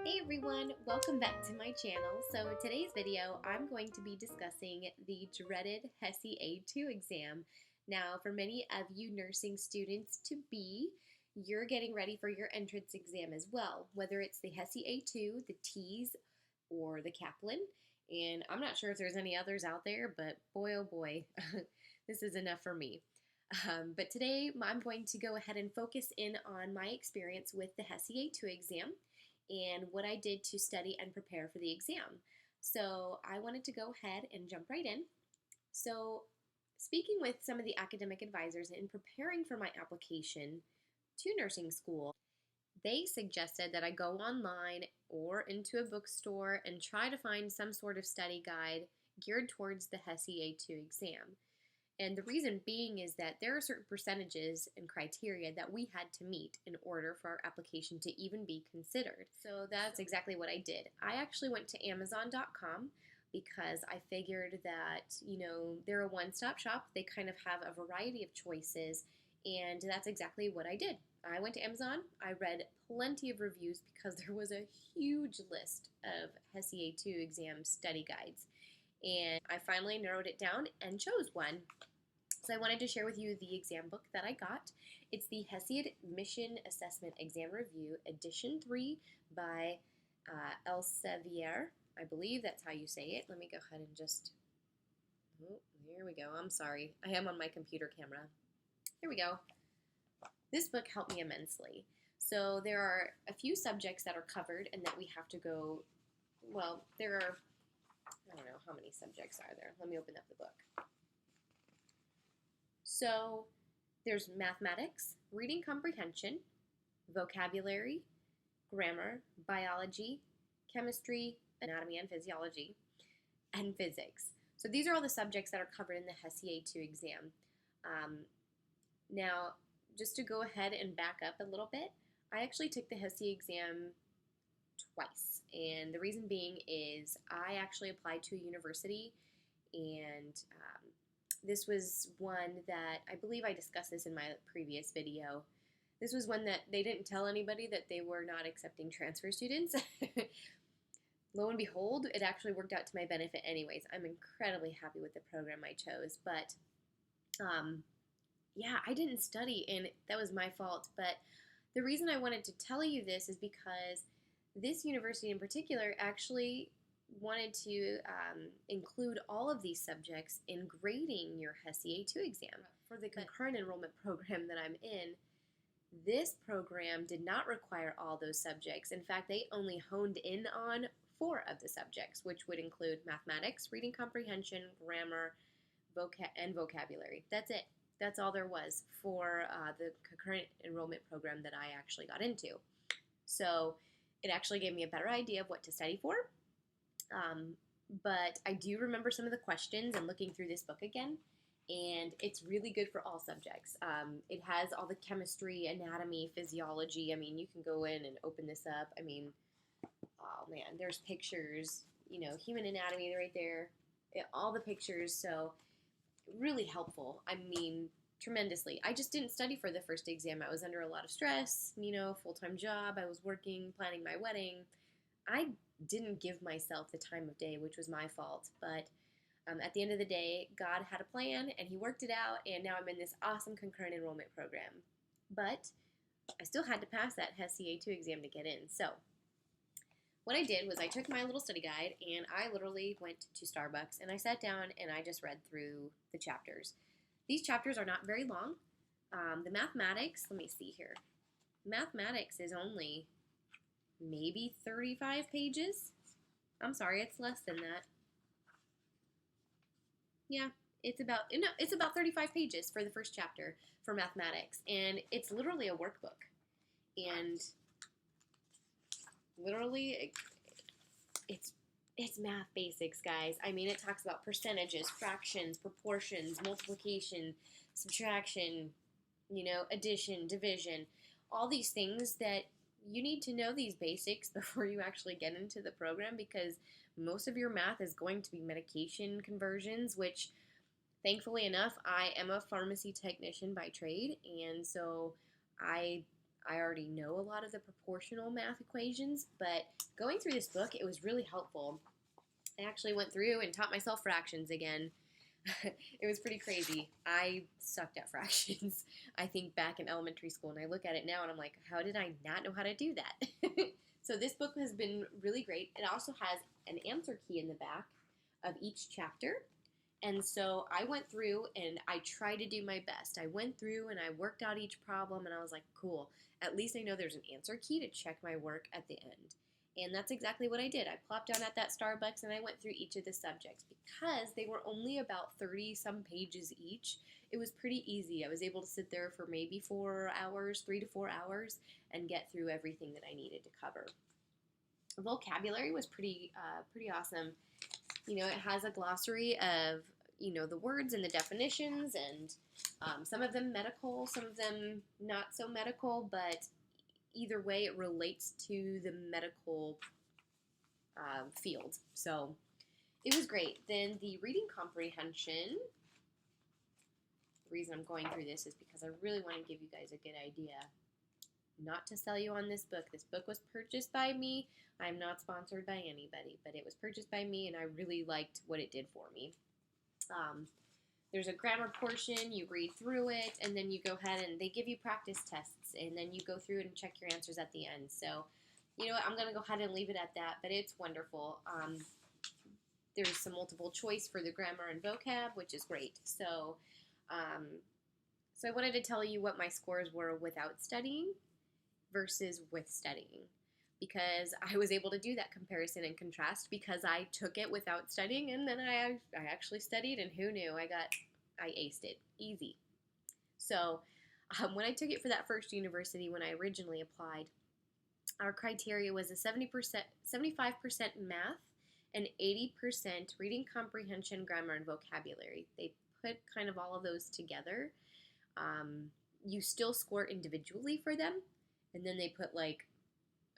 Hey everyone, welcome back to my channel. So in today's video, I'm going to be discussing the dreaded Hesi A2 exam. Now, for many of you nursing students to be, you're getting ready for your entrance exam as well, whether it's the Hesi A2, the TEAS, or the Kaplan. And I'm not sure if there's any others out there, but boy oh boy, this is enough for me. But today I'm going to go ahead and focus in on my experience with the Hesi A2 exam and what I did to study and prepare for the exam. So I wanted to go ahead and jump right in. So speaking with some of the academic advisors in preparing for my application to nursing school, they suggested that I go online or into a bookstore and try to find some sort of study guide geared towards the Hesi A2 exam. And the reason being is that there are certain percentages and criteria that we had to meet in order for our application to even be considered. So that's exactly what I did. I actually went to Amazon.com because I figured that, they're a one-stop shop. They kind of have a variety of choices, and that's exactly what I did. I went to Amazon. I read plenty of reviews because there was a huge list of Hesi A2 exam study guides. And I finally narrowed it down and chose one. So I wanted to share with you the exam book that I got. It's the Hesi Admission Assessment Exam Review, Edition 3 by Elsevier. I believe that's how you say it. Let me go ahead and just... Oh, here we go. I'm sorry. I am on my computer camera. Here we go. This book helped me immensely. So there are a few subjects that are covered and that we have to go... Well, there are... I don't know how many subjects are there. Let me open up the book. So there's mathematics, reading comprehension, vocabulary, grammar, biology, chemistry, anatomy and physiology, and physics. So these are all the subjects that are covered in the Hesi A2 exam. Now, just to go ahead and back up a little bit, I actually took the Hesi exam twice. And the reason being is I actually applied to a university, and this was one that I believe I discussed this in my previous video. This was one that they didn't tell anybody that they were not accepting transfer students. Lo and behold, it actually worked out to my benefit anyways. I'm incredibly happy with the program I chose. But yeah, I didn't study, and that was my fault. But the reason I wanted to tell you this is because this university in particular actually wanted to include all of these subjects in grading your Hesi A2 exam. For the concurrent enrollment program that I'm in, this program did not require all those subjects. In fact, they only honed in on 4 of the subjects, which would include mathematics, reading comprehension, grammar, and vocabulary. That's it. That's all there was for the concurrent enrollment program that I actually got into. So it actually gave me a better idea of what to study for. But I do remember some of the questions and looking through this book again, and it's really good for all subjects. It has all the chemistry, anatomy, physiology. I mean, you can go in and open this up. I mean, oh man, there's pictures, human anatomy right there, all the pictures, so really helpful. I mean, tremendously. I just didn't study for the first exam. I was under a lot of stress, full-time job. I was working, planning my wedding. I didn't give myself the time of day, which was my fault. But at the end of the day, God had a plan, and He worked it out, and now I'm in this awesome concurrent enrollment program. But I still had to pass that Hesi A2 exam to get in. So what I did was I took my little study guide, and I literally went to Starbucks, and I sat down, and I just read through the chapters. These chapters are not very long. The mathematics, let me see here. Mathematics is only maybe 35 pages. I'm sorry, it's less than that. Yeah, it's about 35 pages for the first chapter for mathematics, and it's literally a workbook. And literally, it's math basics, guys. I mean, it talks about percentages, fractions, proportions, multiplication, subtraction, addition, division, all these things that you need to know these basics before you actually get into the program, because most of your math is going to be medication conversions, which thankfully enough, I am a pharmacy technician by trade, and so I I already know a lot of the proportional math equations, but going through this book, it was really helpful. I actually went through and taught myself fractions again. It was pretty crazy. I sucked at fractions, I think, back in elementary school, and I look at it now and I'm like, how did I not know how to do that? So this book has been really great. It also has an answer key in the back of each chapter. And so I went through and I tried to do my best. I went through and I worked out each problem, and I was like, cool, at least I know there's an answer key to check my work at the end. And that's exactly what I did. I plopped down at that Starbucks and I went through each of the subjects. Because they were only about 30 some pages each, it was pretty easy. I was able to sit there for maybe 4 hours, 3 to 4 hours, and get through everything that I needed to cover. Vocabulary was pretty awesome. You know, it has a glossary of, you know, the words and the definitions, and some of them medical, some of them not so medical, but either way it relates to the medical field. So it was great. Then the reading comprehension, the reason I'm going through this is because I really want to give you guys a good idea. Not to sell you on this book. This book was purchased by me. I'm not sponsored by anybody, but it was purchased by me, and I really liked what it did for me. There's a grammar portion. You read through it, and then you go ahead and they give you practice tests, and then you go through and check your answers at the end. So, you know what? I'm going to go ahead and leave it at that, but it's wonderful. There's some multiple choice for the grammar and vocab, which is great. So I wanted to tell you what my scores were without studying versus with studying, because I was able to do that comparison and contrast because I took it without studying, and then I actually studied, and who knew, I aced it. Easy. So when I took it for that first university, when I originally applied, our criteria was a 75% math and 80% reading comprehension, grammar, and vocabulary. They put kind of all of those together. You still score individually for them, and then they put like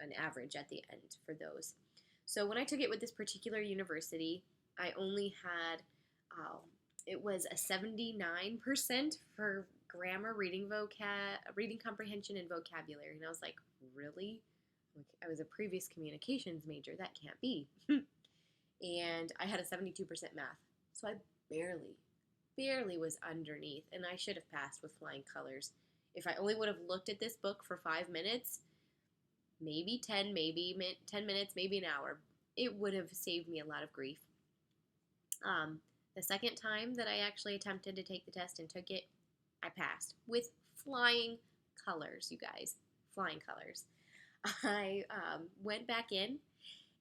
an average at the end for those. So when I took it with this particular university, I only had, it was a 79% for grammar, reading comprehension, and vocabulary. And I was like, really? I was a previous communications major. That can't be. And I had a 72% math. So I barely was underneath, and I should have passed with flying colors. If I only would have looked at this book for 5 minutes, maybe 10 minutes, maybe an hour, it would have saved me a lot of grief. The second time that I actually attempted to take the test and took it, I passed with flying colors, you guys. Flying colors. I went back in,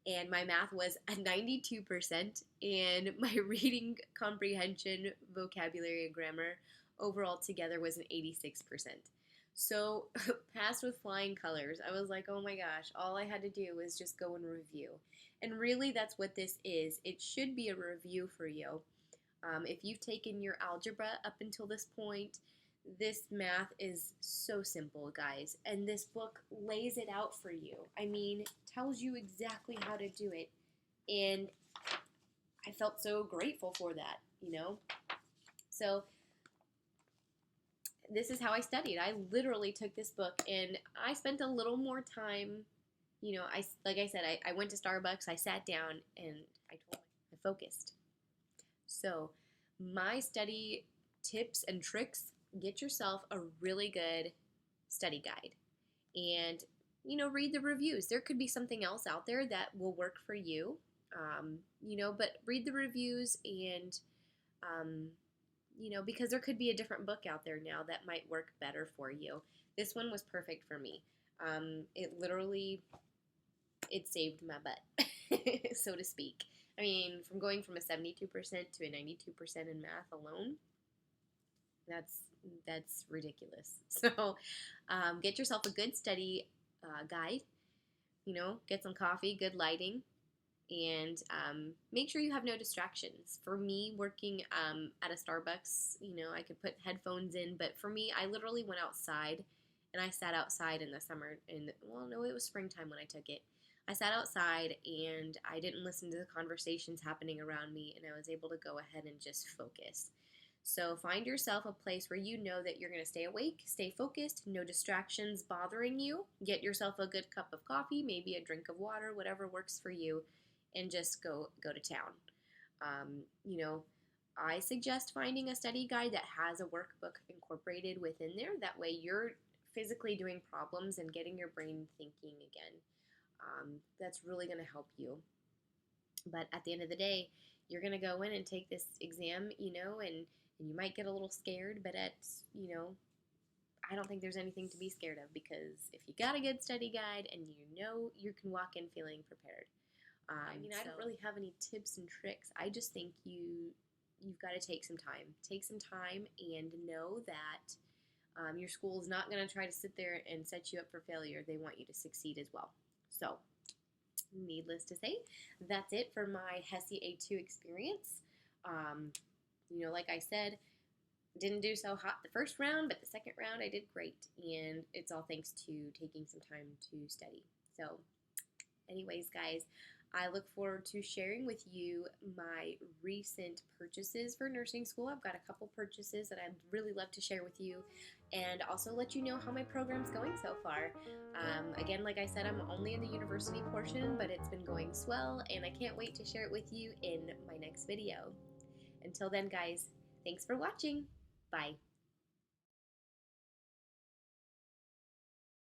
and my math was a 92%, and my reading comprehension, vocabulary, and grammar overall together was an 86%. So passed with flying colors. I was like, oh my gosh, all I had to do was just go and review. And really, that's what this is. It should be a review for you. If you've taken your algebra up until this point, this math is so simple, guys. And this book lays it out for you. I mean, tells you exactly how to do it. And I felt so grateful for that, you know? So this is how I studied. I literally took this book, and I spent a little more time, you know, like I said, I went to Starbucks, I sat down, and I focused. So my study tips and tricks: get yourself a really good study guide, and, you know, read the reviews. There could be something else out there that will work for you, you know, but read the reviews, and, you know, because there could be a different book out there now that might work better for you. This one was perfect for me. It saved my butt, so to speak. I mean, from going from a 72% to a 92% in math alone, that's ridiculous. So get yourself a good study guide, you know, get some coffee, good lighting, and make sure you have no distractions. For me, working at a Starbucks, you know, I could put headphones in, but for me, I literally went outside, and I sat outside in the summer, well, no, it was springtime when I took it. I sat outside, and I didn't listen to the conversations happening around me, and I was able to go ahead and just focus. So find yourself a place where you know that you're going to stay awake, stay focused, no distractions bothering you. Get yourself a good cup of coffee, maybe a drink of water, whatever works for you, and just go to town. You know, I suggest finding a study guide that has a workbook incorporated within there. That way you're physically doing problems and getting your brain thinking again. That's really going to help you. But at the end of the day, you're going to go in and take this exam, and you might get a little scared, but I don't think there's anything to be scared of, because if you got a good study guide and you can walk in feeling prepared. I don't really have any tips and tricks. I just think you've got to take some time. Take some time and know that your school is not going to try to sit there and set you up for failure. They want you to succeed as well. So, needless to say, that's it for my Hesi A2 experience. Like I said, didn't do so hot the first round, but the second round I did great, and it's all thanks to taking some time to study. So, anyways, guys, I look forward to sharing with you my recent purchases for nursing school. I've got a couple purchases that I'd really love to share with you, and also let you know how my program's going so far. Again, like I said, I'm only in the university portion, but it's been going swell, and I can't wait to share it with you in my next video. Until then, guys, thanks for watching. Bye.